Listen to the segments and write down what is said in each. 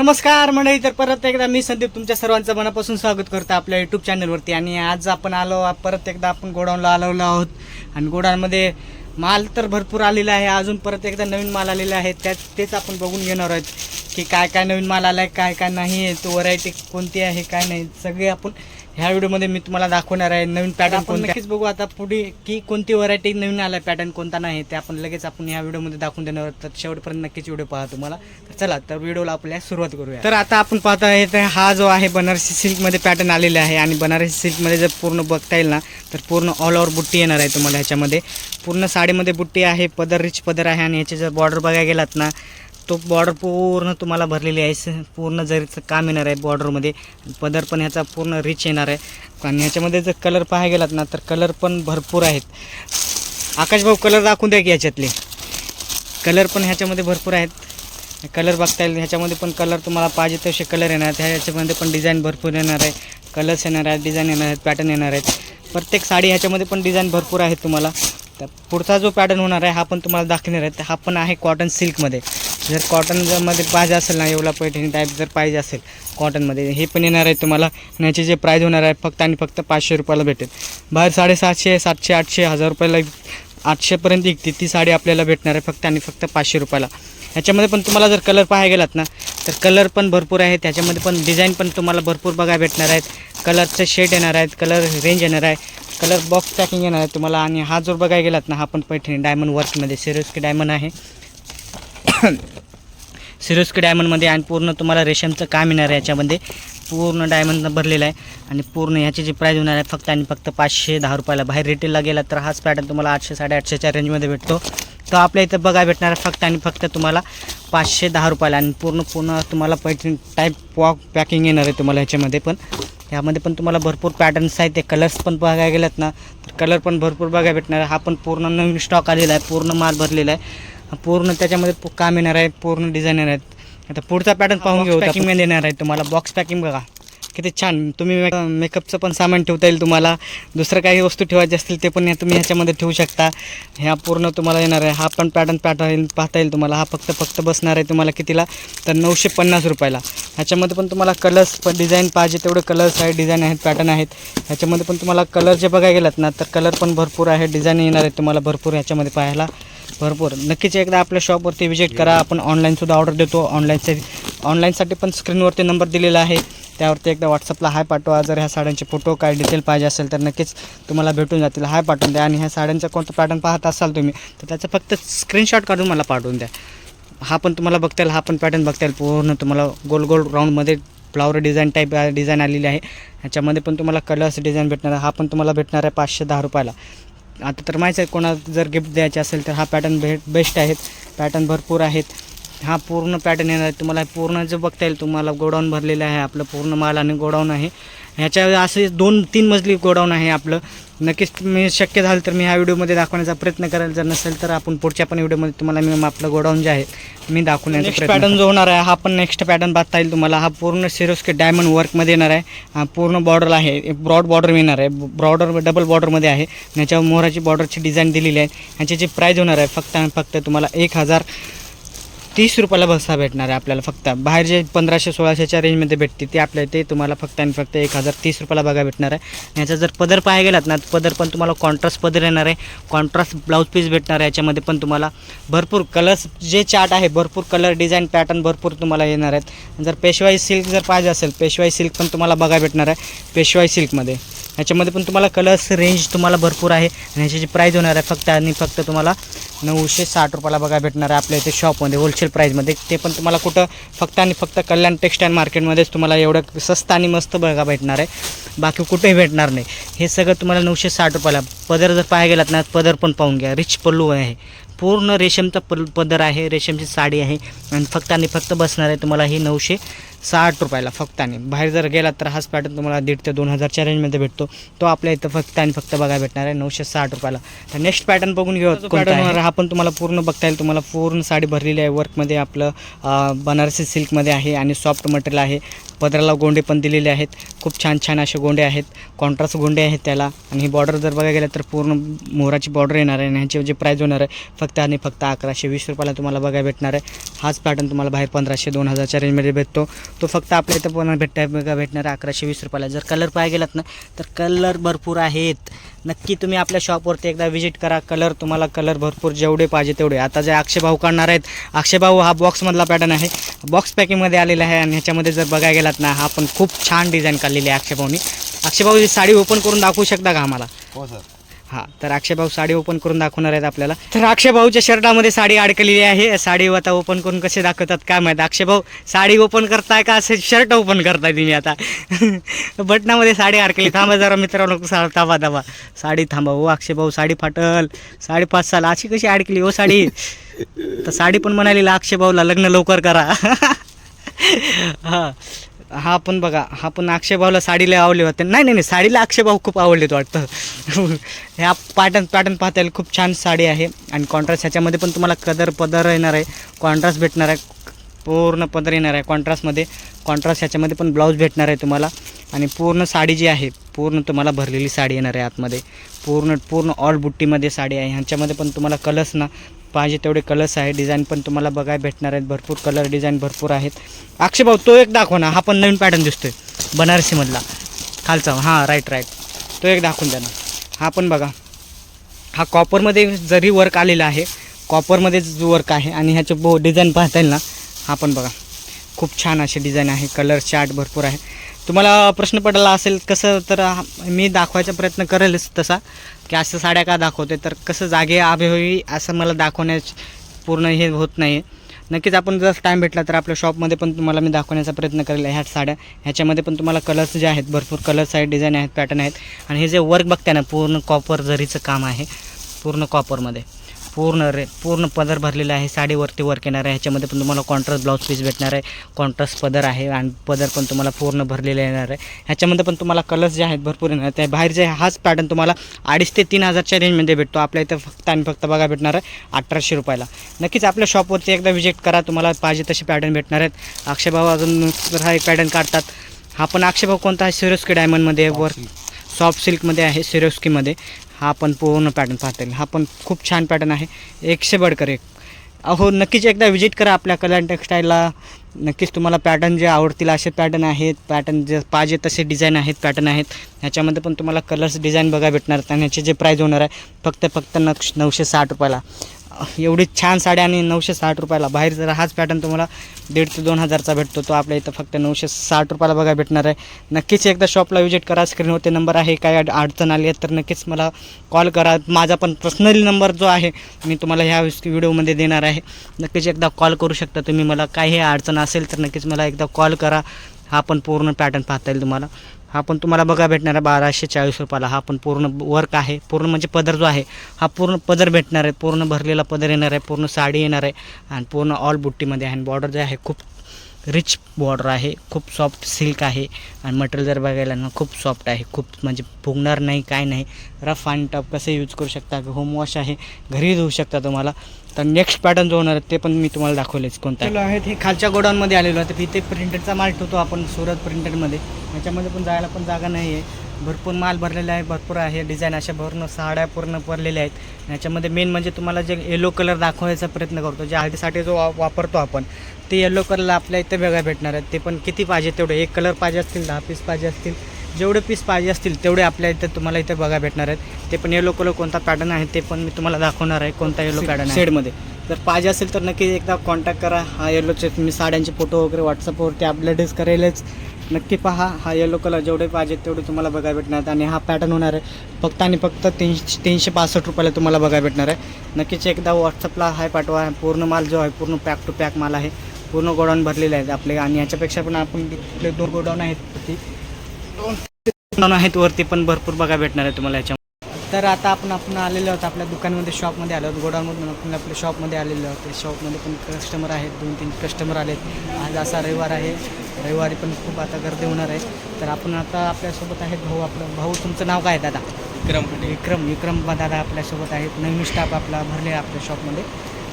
नमस्कार मंडळी, तर परत एकदा मी संदीप तुमच्या सर्वांचं मनापासून स्वागत करतो आपल्या यूट्यूब चॅनलवरती. आणि आज आपण परत एकदा आपण गोडाऊनला आलेलो आहोत. आणि गोडाऊनमध्ये माल तर भरपूर आलेला आहे. अजून परत एकदा नवीन माल आलेला आहे, तेच आपण बघून घेणार आहोत की काय काय नवीन माल आला आहे, काय काय नाही आहे, तो व्हरायटी कोणती आहे काय नाही, सगळे आपण ह्या व्हिडिओमध्ये मी तुम्हाला दाखवणार आहे. नवीन पॅटर्न कोणते नक्कीच बघू आता पुढे की कोणती व्हरायटी नवीन आला आहे, पॅटर्न कोणता नाही ते आपण लगेच ह्या व्हिडिओमध्ये दाखवून देणार आहोत. तर शेवटपर्यंत नक्कीच व्हिडिओ पहा तुम्हाला. तर चला तर व्हिडिओला आपल्या सुरुवात करूया. तर आता आपण पाहत आहे तर हा जो आहे बनारसी सिल्कमध्ये पॅटर्न आलेला आहे. आणि बनारसी सिल्कमध्ये जर पूर्ण बघता येईल ना तर पूर्ण ऑल ओव्हर बुट्टी येणार आहे तुम्हाला. ह्याच्यामध्ये पूर्ण साडीमध्ये बुट्टी आहे, पदर रिच पदर आहे. आणि ह्याचे जर बॉर्डर बघायला गेलात ना तो बॉर्डर पूर्ण तुम्हाला भरलेली आहे, पूर्ण जरीचं काम येणार आहे बॉर्डरमध्ये. पदर पण ह्याचा पूर्ण रिच येणार आहे. आणि ह्याच्यामध्ये जर कलर पाहायला गेलात ना तर कलर पण भरपूर आहेत. आकाश भाऊ कलर दाखवून द्या की ह्याच्यातले कलर पण ह्याच्यामध्ये भरपूर आहेत. कलर बघता येईल, ह्याच्यामध्ये पण कलर तुम्हाला पाहिजे तसे कलर येणार आहेत. ह्याच्यामध्ये पण डिझाईन भरपूर येणार आहे, कलर्स येणार आहेत, डिझाईन येणार आहेत, पॅटर्न येणार आहेत. प्रत्येक साडी ह्याच्यामध्ये पण डिझाईन भरपूर आहेत तुम्हाला. तर पुढचा जो पॅटर्न होणार आहे हा पण तुम्हाला दाखवणार आहे. हा पण आहे कॉटन सिल्कमध्ये. जर कॉटनमध्ये पाहिजे असेल ना, येवला पैठणी टाईप जर पाहिजे असेल कॉटनमध्ये, हे पण येणार आहे तुम्हाला. आणि याचे जे प्राईज होणार आहे फक्त आणि फक्त 500 रुपयाला भेटेल. बाहेर 750, 700, 800, 1000 रुपयाला 800पर्यंत विकते ती साडी आपल्याला भेटणार आहे फक्त आणि फक्त 500 रुपयाला. ह्याच्यामध्ये पण तुम्हाला जर कलर पाहायला गेलात ना तर कलर पण भरपूर आहेत. त्याच्यामध्ये पण डिझाईन पण तुम्हाला भरपूर बघायला भेटणार आहेत. कलरचे शेड येणार आहेत, कलर रेंज येणार आहे, कलर बॉक्स पॅकिंग येणार आहे तुम्हाला. आणि हा जो बघायला गेलात ना हा पण पैठणी डायमंड वर्कमध्ये सिरोस्की डायमंड आहे. सिरोस्की डायमंडमध्ये आणि पूर्ण तुम्हाला रेशमचं काम येणार आहे. याच्यामध्ये पूर्ण डायमंड भरलेला आहे. आणि पूर्ण ह्याची जी प्राईज होणार आहे फक्त आणि फक्त 510 रुपयाला. बाहेर रिटेलला गेला तर हाच पॅटर्न तुम्हाला 800, 850च्या रेंजमध्ये भेटतो. तो आपल्या इथं बघायला भेटणार आहे फक्त आणि फक्त तुम्हाला 510 रुपयाला. आणि पूर्ण तुम्हाला पैठणी टाईप पॅकिंग येणार आहे तुम्हाला. ह्यामध्ये पण तुम्हाला भरपूर पॅटर्न्स आहेत. ते कलर्स पण बघायला गेलात ना तर कलर पण भरपूर बघायला भेटणार आहे. हा पण पूर्ण नवीन स्टॉक आलेला आहे, पूर्ण माल भरलेला आहे. पूर्ण त्याच्यामध्ये काम येणार आहे, पूर्ण डिझाईन येणार आहेत. आता पुढचा पॅटर्न पाहून घेऊ. पॅकिंगमध्ये येणार आहे तुम्हाला बॉक्स पॅकिंग. बघा किती छान. तुम्ही मेकअपचं पण सामान ठेवता येईल तुम्हाला. दुसरं काही वस्तू ठेवायची असतील ते पण तुम्ही ह्याच्यामध्ये ठेवू शकता. ह्या पूर्ण तुम्हाला येणार आहे. हा पण पॅटर्न पाहता येईल तुम्हाला. हा फक्त बसणार आहे तुम्हाला कितीला तर 950 रुपयाला. ह्याच्यामध्ये पण तुम्हाला कलर्स पण डिझाईन पाहिजे तेवढे कलर्स आहेत, डिझाईन आहेत, पॅटर्न आहेत. ह्याच्यामध्ये पण तुम्हाला कलर जे बघायला गेलात ना तर कलर पण भरपूर आहे, डिझाईन येणार आहेत तुम्हाला भरपूर ह्याच्यामध्ये पाहायला भरपूर. नक्कीच एकदा आपल्या शॉपवरती व्हिजिट करा. आपण ऑनलाईनसुद्धा ऑर्डर देतो. ऑनलाईनसाठी पण स्क्रीनवरती नंबर दिलेला आहे, त्यावरती एकदा व्हॉट्सअपला हाय पाठवा. जर ह्या साड्यांचे फोटो काय डिटेल पाहिजे असेल तर नक्कीच तुम्हाला भेटून जातील. हाय पाठवून द्या. आणि ह्या साड्यांचा कोणतं पॅटर्न पाहत असाल तुम्ही तर त्याचं फक्त स्क्रीनशॉट काढून मला पाठवून द्या. हा पण तुम्हाला बघता येईल, हा पण पॅटर्न बघता येईल. पूर्ण तुम्हाला गोल गोल राऊंडमध्ये फ्लावर डिझाईन टाईप डिझाईन आलेली आहे. ह्याच्यामध्ये पण तुम्हाला कलर्स डिझाईन भेटणार आहे. हा पण तुम्हाला भेटणार आहे 510 रुपयाला. आता तर माहीत आहे कोणाला जर गिफ्ट द्यायचे असेल तर हा पॅटर्न बेस्ट आहेत. पॅटर्न भरपूर आहेत. हा पूर्ण पॅटर्न येणार आहे तुम्हाला. पूर्ण जो बघता येईल तुम्हाला गोडाऊन भरलेलं आहे आपलं. पूर्ण माल आणि गोडाऊन आहे. ह्याच्या असे 2-3 मजली गोडाऊन आहे आपलं. नक्कीच मी शक्य झालं तर मी ह्या व्हिडिओमध्ये दाखवण्याचा प्रयत्न करेल. जर नसेल तर आपण पुढच्या पण व्हिडिओमध्ये तुम्हाला मी आपलं गोडाऊन जे आहे मी दाखवण्याचा नेक्स्ट पॅटर्न जो होणार आहे हा पण नेक्स्ट पॅटर्न पाहता येईल तुम्हाला. हा पूर्ण सिरोस्की डायमंड वर्कमध्ये येणार आहे. हा पूर्ण बॉर्डर आहे, ब्रॉड बॉर्डर येणार आहे. बॉर्डर डबल बॉर्डरमध्ये आहे. ह्याच्यावर मोहराची बॉर्डरची डिझाईन दिलेली आहे. ह्याची जी प्राईज होणार आहे फक्त तुम्हाला 1030 रुपयाला बसा भेटणार आहे आपल्याला. फक्त बाहेर जे 1500-1600च्या रेंजमध्ये भेटते ते आपल्या ते तुम्हाला फक्त आणि फक्त 1030 रुपयाला बघा भेटणार आहे. याचा जर पदर पाहायला गेलात ना पदर पण तुम्हाला कॉन्ट्रास्ट पदर येणार आहे. कॉन्ट्रास्ट ब्लाऊज पीस भेटणार आहे. याच्यामध्ये पण तुम्हाला भरपूर कलर्स जे चार्ट आहे भरपूर कलर डिझाईन पॅटर्न भरपूर तुम्हाला येणार आहेत. जर पेशवाई सिल्क जर पाहिजे असेल पेशवाई सिल्क पण तुम्हाला बघा भेटणार आहे. पेशवाई सिल्कमध्ये ह्याच्यामध्ये पण तुम्हाला कलर्स रेंज तुम्हाला भरपूर आहे. आणि ह्याची जी प्राईज होणार आहे फक्त आणि फक्त तुम्हाला 960 रुपयाला बघा भेटणार आहे आपल्या इथे शॉपमध्ये होलसेल प्राईजमध्ये. ते पण तुम्हाला कुठं फक्त आणि फक्त कल्याण टेक्स्टाईल मार्केटमध्येच तुम्हाला एवढं स्वस्त आणि मस्त बघा भेटणार आहे. बाकी कुठेही भेटणार नाही. हे सगळं तुम्हाला 960 रुपयाला. पदर जर पाहायला गेलात ना पदर पण पाहून घ्या. रिच पल्लू आहे, पूर्ण रेशमचा पदर आहे, रेशमची साडी आहे. आणि फक्त बसणार आहे तुम्हाला ही ₹60 फक्त. आणि बाहेर जर गेलात तर हाच पॅटर्न तुम्हाला 1,500 ते 2,000च्या रेंजमध्ये भेटतो. तो आपल्या इथं फक्त आणि फक्त बघायला भेटणार आहे ₹960. तर नेक्स्ट पॅटर्न बघून घेऊ. पॅटर्न होणार हा पण तुम्हाला पूर्ण बघता येईल. तुम्हाला पूर्ण साडी भरलेली आहे वर्कमध्ये. आपलं बनारसी सिल्कमध्ये आहे आणि सॉफ्ट मटेरियल आहे. पदराला गोंडे पण दिलेले आहेत. खूप छान छान असे गोंडे आहेत. कॉन्ट्रास्ट गोंडे आहेत त्याला. आणि ही बॉर्डर जर बघायला गेलं तर पूर्ण मोराची बॉर्डर येणार आहे. आणि ह्याची जे प्राईज होणार आहे फक्त आणि फक्त ₹1120 तुम्हाला बघायला भेटणार आहे. हाच पॅटर्न तुम्हाला बाहेर 1,500-2,000च्या रेंजमध्ये भेटतो. तो फक्त आपल्या इथं पण भेटणार आहे ₹1120. जर कलर पाहायला गेलात ना तर कलर भरपूर आहेत. नक्की तुम्ही आपल्या शॉपवरती एकदा व्हिजिट करा. तुम्हाला कलर भरपूर जेवढे पाहिजे तेवढे. आता जे अक्षय भाऊ काढणार आहेत, अक्षय भाऊ हा बॉक्समधला पॅटर्न आहे. बॉक्स पॅकिंगमध्ये आलेला आहे. आणि ह्याच्यामध्ये जर बघायला गेलात ना हा पण खूप छान डिझाईन काढलेली आहे अक्षय भाऊनी. अक्षय भाऊ ही साडी ओपन करून दाखवू शकता का आम्हाला? हो सर. हां, तर अक्षय भाऊ साडी ओपन करून दाखवणार आहेत आपल्याला. तर अक्षय भाऊच्या शर्टामध्ये साडी अडकलेली आहे. साडी आता ओपन करून कसे दाखवतात काय माहीत. अक्षय भाऊ साडी ओपन करताय का असे शर्ट ओपन करताय तुम्ही आता? बटनामध्ये साडी अडकली. थांबा जरा मित्रांनो, थांबा साडी थांबा. हो अक्षय भाऊ साडी फाटल. 5.5 साल अशी कशी अडकली हो साडी? तर साडी पण म्हणाली अक्षय भाऊला लग्न लवकर करा. हां, हा पण बघा, हा पण अक्षय भाऊला साडीला आवडले होते. नाही साडीला अक्षय भाऊ खूप आवडलेत वाटतं. ह्या पॅटर्न पाहता येईल. खूप छान साडी आहे. आणि कॉन्ट्रास्ट ह्याच्यामध्ये पण तुम्हाला पदर येणार आहे. कॉन्ट्रास्ट भेटणार आहे. पूर्ण पदर येणार आहे कॉन्ट्रास्टमध्ये. कॉन्ट्रास्ट ह्याच्यामध्ये पण ब्लाऊज भेटणार आहे तुम्हाला. आणि पूर्ण साडी जी आहे पूर्ण तुम्हाला भरलेली साडी येणार आहे आतमध्ये. पूर्ण ऑल बुट्टीमध्ये साडी आहे. ह्याच्यामध्ये पण तुम्हाला कलर्स ना पाहिजे तेवढे कलर्स आहे. डिझाईन पण तुम्हाला बघायला भेटणार आहेत. भरपूर कलर डिझाईन भरपूर आहेत. अक्षय भाऊ तो एक दाखवा ना. हा पण नवीन पॅटर्न दिसतोय बनारसीमधला खालचा. हां राईट तो एक दाखवून द्या ना. हा पण बघा, हा कॉपरमध्ये जरी वर्क आलेला आहे. कॉपरमध्ये वर्क आहे. आणि ह्याचे डिझाईन पाहता येईल ना. हा पण बघा खूप छान असे डिझाईन आहे. कलर चार्ट भरपूर आहे. तुम्हाला प्रश्न पडला असेल कसं, तर मी दाखवायचा प्रयत्न करेलच तसा की असं साड्या का दाखवते. तर कसं जागे अभावी असं मला दाखवण्यास पूर्ण हे होत नाही. नक्कीच आपण जर टाईम भेटला तर आपल्या शॉपमध्ये पण तुम्हाला मी दाखवण्याचा प्रयत्न करेल. ह्या साड्या ह्याच्यामध्ये पण तुम्हाला कलर्स जे आहेत भरपूर कलर्स आहेत, डिझाईन आहेत, पॅटर्न आहेत. आणि हे जे वर्क बघताय ना पूर्ण कॉपर जरीचं काम आहे. पूर्ण कॉपरमध्ये पूर्ण पदर भरलेला आहे. साडीवरती वर्क येणार आहे. ह्याच्यामध्ये पण तुम्हाला कॉन्ट्रास्ट ब्लाऊज पीस भेटणार आहे. कॉन्ट्रास्ट पदर आहे. आणि पदर पण तुम्हाला पूर्ण भरलेला येणार आहे. ह्याच्यामध्ये पण तुम्हाला कलर्स जे आहेत भरपूर येणार. त्या बाहेरचे हाच पॅटर्न तुम्हाला 2,500 ते 3,000च्या रेंजमध्ये भेटतो. आपल्या इथं फक्त आणि फक्त बघा भेटणार आहे ₹1,800. नक्कीच आपल्या शॉपवरती एकदा व्हिजिट करा. तुम्हाला पाहिजे तसे पॅटर्न भेटणार आहेत. अक्षय भाऊ अजून हा एक पॅटर्न काढतात. हा पण अक्षय भाऊ कोणता आहे? सिरोस्की डायमंडमध्ये वर्क सॉफ्ट सिल्कमध्ये आहे. सिरोस्कीमध्ये हा पण पूर्ण पॅटर्न पाहता येईल. हा पण खूप छान पॅटर्न आहे. 100 बडकर 1. अहो नक्कीच एकदा व्हिजिट करा आपल्या कल्याण टेक्स्टाईलला. नक्कीच तुम्हाला पॅटर्न जे आवडतील असे पॅटर्न आहेत. पॅटर्न जे पाहिजे तसे डिझाईन आहेत, पॅटर्न आहेत. ह्याच्यामध्ये पण तुम्हाला कलर्स डिझाईन बघा भेटणार. आणि ह्याचे जे प्राईज होणार आहे फक्त ₹960. एवढी छान साड्या आणि ₹960. बाहेर जर हाच पॅटर्न तुम्हाला 1,500 ते 2,000चा भेटतो. तो आपल्या इथं फक्त ₹960 बघा भेटणार आहे. नक्कीच एकदा शॉपला व्हिजिट करा. स्क्रीनवरती नंबर आहे. काय अडचण आली आहे तर नक्कीच मला कॉल करा. माझा पण पर्सनली नंबर जो आहे मी तुम्हाला ह्या व्हिडिओमध्ये देणार आहे. नक्कीच एकदा कॉल करू शकता तुम्ही मला. काही अडचण असेल तर नक्कीच मला एकदा कॉल करा. हा पण पूर्ण पॅटर्न पाहता येईल तुम्हाला. हा पण तुम्हाला बघा भेटणार आहे ₹1,240. हा पण पूर्ण वर्क आहे. पूर्ण म्हणजे पदर जो आहे हा पूर्ण पदर भेटणार आहे. पूर्ण भरलेला पदर येणार आहे. पूर्ण साडी येणार आहे. आणि पूर्ण ऑल बुट्टीमध्ये आहे. आणि बॉर्डर जे आहे खूप रिच बॉर्डर आहे. खूप सॉफ्ट सिल्क आहे. आणि मटेरियल जर बघायला ना खूप सॉफ्ट आहे. खूप म्हणजे फुगणार नाही, काय नाही. रफ आणि टफ कसे यूज करू शकता. होम वॉश आहे, घरी धुवू शकता तुम्हाला. तर नेक्स्ट पॅटर्न जो होणार आहे ते पण मी तुम्हाला दाखवलेच कोणता आहेत. हे खालच्या गोडाऊनमध्ये आलेलो आहे. तर इथे प्रिंटेडचा माल ठेवतो आपण सुरत प्रिंटेडमध्ये. ह्याच्यामध्ये पण जायला पण जागा नाही आहे. भरपूर माल भरलेला आहे. भरपूर आहे डिझाईन अशा पूर्ण साड्या पूर्ण भरलेल्या आहेत. ह्याच्यामध्ये मेन म्हणजे तुम्हाला जे येलो कलर दाखवायचा प्रयत्न करतो. जे हळदीसाठी जो वापरतो आपण ते येलो कलर आपल्या इथे वेगळ्या भेटणार आहेत. ते पण किती पाहिजे तेवढे. 1 कलर पाहिजे असतील, 10 पीस पाहिजे असतील, जेवढे पीस पाहिजे असतील तेवढे आपल्या इथं तुम्हाला इथे बघा भेटणार आहेत. ते पण येलो कलर कोणता पॅटर्न आहे ते पण मी तुम्हाला दाखवणार आहे. कोणता येलो पॅटर्न आहे शेडमध्ये. जर पाहिजे असेल तर नक्की एकदा कॉन्टॅक्ट करा. हा येलोचे मी साड्यांचे फोटो वगैरे व्हॉट्सअपवरती अपलोडच करेलच. नक्की पहा. हा येलो कलर जेवढे पाहिजे तेवढे तुम्हाला बघायला भेटणार. आणि हा पॅटर्न होणार आहे फक्त आणि फक्त ₹365 तुम्हाला बघायला भेटणार आहे. नक्कीच एकदा व्हॉट्सअपला हाय पाठवा. पूर्ण माल जो आहे पूर्ण पॅक टू पॅक माल आहे. पूर्ण गोडाऊन भरलेले आहेत आपले. आणि याच्यापेक्षा पण आपण 2 गोडाऊन आहेत वरती. 2 गोडाऊन आहेत वरती पण भरपूर बघा भेटणार आहे तुम्हाला. याच्या तर आता आपण आलेलो आहोत आपल्या दुकानामध्ये, शॉपमध्ये आलो आहोत, गोडाऊनमधून आपण आपल्या शॉपमध्ये आलेलो आहोत. शॉपमध्ये पण कस्टमर आहेत, 2-3 कस्टमर आलेत. आज असा रविवार आहे, रविवारी पण खूप आता गर्दी होणार आहे. तर आपण आता आपल्यासोबत आहेत भाऊ. आपलं भाऊ, तुमचं नाव काय आहे दादा? विक्रम दादा आपल्यासोबत आहेत. नवीन स्टाफ आपला भरले आहे आपल्या शॉपमध्ये.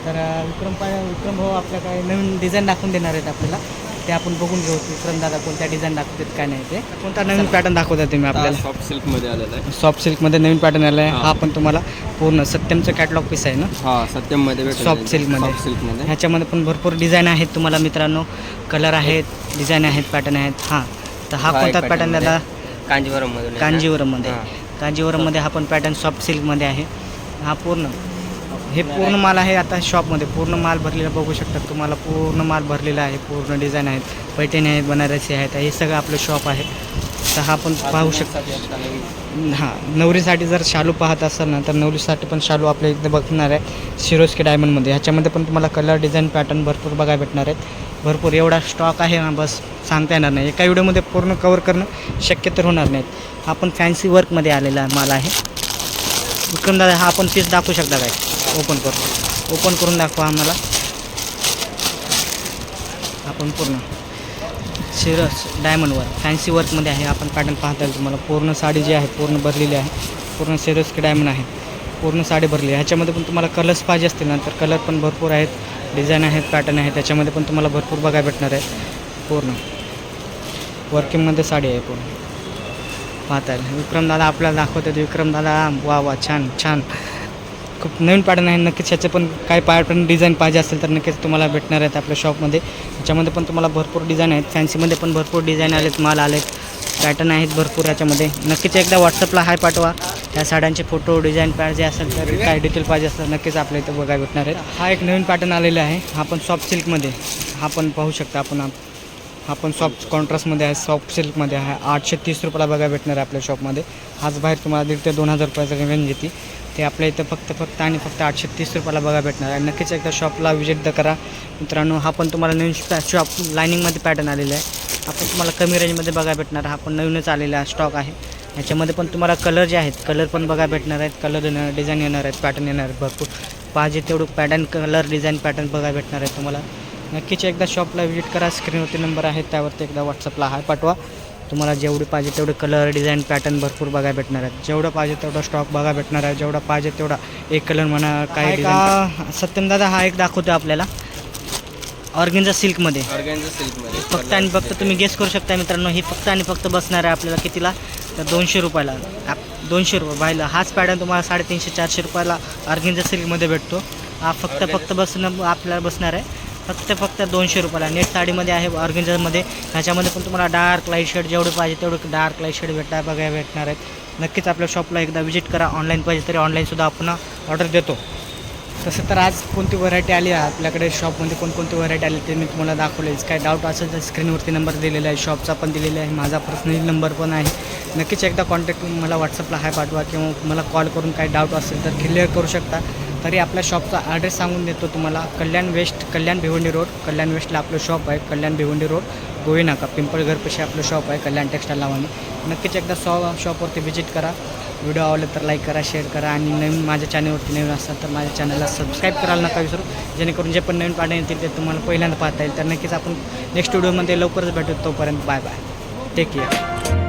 तर विक्रम भाऊ आपल्या काय नवीन डिझाईन दाखवून देणार आहेत आपल्याला, ते आपण बघून घेऊ. विक्रम दादा कोणत्या डिझाईन दाखवतात काय नाही, ते कोणता नवीन पॅटर्न दाखवता तुम्ही आपल्याला? सॉफ्ट सिल्कमध्ये आलेला आहे. सॉफ्ट सिल्कमध्ये नवीन पॅटर्न आला आहे. हा पण तुम्हाला पूर्ण सत्यमचं कॅटलॉग पीस आहे ना? हां, सत्यममध्ये सॉफ्ट सिल्कमध्ये. ह्याच्यामध्ये पण भरपूर डिझाईन आहेत तुम्हाला मित्रांनो, कलर आहेत, डिझाईन आहेत, पॅटर्न आहेत. हां, तर हा कोणता पॅटर्न दादा? कांजीवरममध्ये हा पण पॅटर्न सॉफ्ट सिल्कमध्ये आहे. हा पूर्ण हे पूर्ण माल आहे आता शॉपमध्ये, पूर्ण माल भरलेला बघू शकता तुम्हाला. पूर्ण माल भरलेला आहे, पूर्ण डिझाईन आहेत, पैठणी आहेत, बनारसी आहेत. हे सगळं आपलं शॉप आहे. तर हा पण पाहू शकता. हां, नवरीसाठी जर शालू पाहत असाल ना, तर नवरीसाठी पण शालू आपल्या इथे बघणार आहे सिरोस्की डायमंडमध्ये. ह्याच्यामध्ये पण तुम्हाला कलर, डिझाईन, पॅटर्न भरपूर बघायला भेटणार आहेत. भरपूर एवढा स्टॉक आहे ना, बस सांगता येणार नाही. एका व्हिडिओमध्ये पूर्ण कवर करणं शक्य तर होणार नाहीत. हा पण फॅन्सी वर्कमध्ये आलेला माल आहे. विक्रम दादा, हा आपण पीस दाखवू शकता काय? ओपन करून दाखवा आम्हाला. आपण पूर्ण सिरस डायमंडवर फॅन्सी वर्कमध्ये आहे. आपण पॅटर्न पाहता येईल तुम्हाला. पूर्ण साडी जी आहे पूर्ण भरलेली आहे. पूर्ण सिरस डायमंड आहे, पूर्ण साडी भरली आहे. ह्याच्यामध्ये पण तुम्हाला कलर्स पाहिजे असतील ना, तर कलर पण भरपूर आहेत, डिझाईन आहेत, पॅटर्न आहे. त्याच्यामध्ये पण तुम्हाला भरपूर बघायला भेटणार आहे. पूर्ण वर्किंगमध्ये साडी आहे पूर्ण पाहता येईल. विक्रम दादा आपल्याला दाखवतात. विक्रम दादा, वा छान खूप नवीन पॅटर्न आहे. नक्कीच ह्याचे पण काय पॅटर्न डिझाईन पाहिजे असेल तर नक्कीच तुम्हाला भेटणार आहेत आपल्या शॉपमध्ये. ह्याच्यामध्ये पण तुम्हाला भरपूर डिझाईन आहेत. फॅन्सीमध्ये पण भरपूर डिझाईन आलेत, माल आलेत, पॅटर्न आहेत भरपूर ह्याच्यामध्ये. नक्कीच एकदा व्हॉट्सअपला हाय पाठवा. ह्या साड्यांचे फोटो, डिझाइन पाहिजे असेल तर, काय डिटेल पाहिजे असेल नक्कीच आपल्या इथं बघायला भेटणार आहेत. हा एक नवीन पॅटर्न आलेला आहे. हा पण सॉफ्ट सिल्कमध्ये. हा पण पाहू शकता आपण. हा पण सॉफ्ट कॉन्ट्रास्टमध्ये आहे, सॉफ्ट सिल्कमध्ये आहे. 830 रुपयाला बघायला भेटणार आहे आपल्या शॉपमध्ये. आज बाहेर तुम्हाला 1,500 ते 2,000 रुपयाचं रेंज येते. ते आपल्या इथं फक्त 830 रुपयाला बघायला भेटणार आहे. नक्कीच एकदा शॉपला व्हिजिट करा मित्रांनो. हा पण तुम्हाला नवीन शॉप लायनिंगमध्ये पॅटर्न आलेला आहे. आपण तुम्हाला कमी रेंजमध्ये बघायला भेटणार. हा पण नवीनच आलेला स्टॉक आहे. ह्याच्यामध्ये पण तुम्हाला कलर जे आहेत, कलर पण बघायला भेटणार आहेत. कलर येणार, डिझाईन येणार आहेत, पॅटर्न येणार आहेत. भरपूर पाहिजे तेवढं पॅटर्न, कलर, डिझाईन, पॅटर्न बघायला भेटणार आहे तुम्हाला. नक्कीच एकदा शॉपला व्हिजिट करा. स्क्रीनवरती नंबर आहे, त्यावरती एकदा व्हॉट्सअपला हाय पाठवा. तुम्हाला जेवढे पाहिजे तेवढे कलर, डिझाईन, पॅटर्न भरपूर बघायला भेटणार आहेत. जेवढं पाहिजे तेवढा स्टॉक बघायला भेटणार आहे. जेवढा पाहिजे तेवढा एक कलर म्हणा, काय सत्यमदादा हा एक दाखवतो आपल्याला ऑर्गेन्झा सिल्कमध्ये. फक्त आणि फक्त तुम्ही गेस करू शकता मित्रांनो, ही फक्त आणि फक्त बसणार आहे आपल्याला कितीला, तर 200 रुपयाला. 200 रुपये बायला. हाच पॅटर्न तुम्हाला 350-400 रुपयाला ऑर्गेन्झा सिल्कमध्ये भेटतो. हा फक्त बसणं आपल्याला बसणार आहे फक्त 200 रुपयाला. नेट साडीमध्ये आहे, ऑर्गेन्झामध्ये. ह्याच्यामध्ये पण तुम्हाला डार्क लाईट शेड जेवढे पाहिजे तेवढं डार्क लाईट शेड बघायला भेटणार आहेत. नक्कीच आपल्या शॉपला एकदा व्हिजिट करा. ऑनलाईन पाहिजे तरी ऑनलाईनसुद्धा आपण ऑर्डर देतो. तसं तर आज कोणती व्हरायटी आली आहे आपल्याकडे शॉपमध्ये, कोणकोणती व्हरायटी आली ते मी तुम्हाला दाखवलेच. काय डाऊट असेल तर स्क्रीनवरती नंबर दिलेला आहे, शॉपचा पण दिलेला आहे, माझा पर्सनली नंबर पण आहे. नक्कीच एकदा कॉन्टॅक्ट करून मला व्हॉट्सअपला हाय पाठवा किंवा मला कॉल करून काही डाऊट असेल तर क्लिअर करू शकता. तरी आपल्या शॉपचा ॲड्रेस सांगून देतो तुम्हाला. कल्याण भिवंडी रोड. कल्याण वेस्टला आपलं शॉप आहे. कल्याण भिवंडी रोड, गोवी नाका, पिंपळघरपाशी आपलं शॉप आहे, कल्याण टेक्स्टाईल नावाने. नक्कीच एकदा शॉपवरती व्हिजिट करा. व्हिडिओ आवडला तर लाईक करा, शेअर करा आणि नवीन माझ्या चॅनलवरती नवीन असतात तर माझ्या चॅनलला सबस्क्राईब करायला नका विसरू, जेणेकरून जे पण नवीन पार्ट येतील ते तुम्हाला पहिल्यांदा पाहता येईल. तर नक्कीच आपण नेक्स्ट व्हिडिओमध्ये लवकरच भेटू. तोपर्यंत बाय बाय, टेक केअर.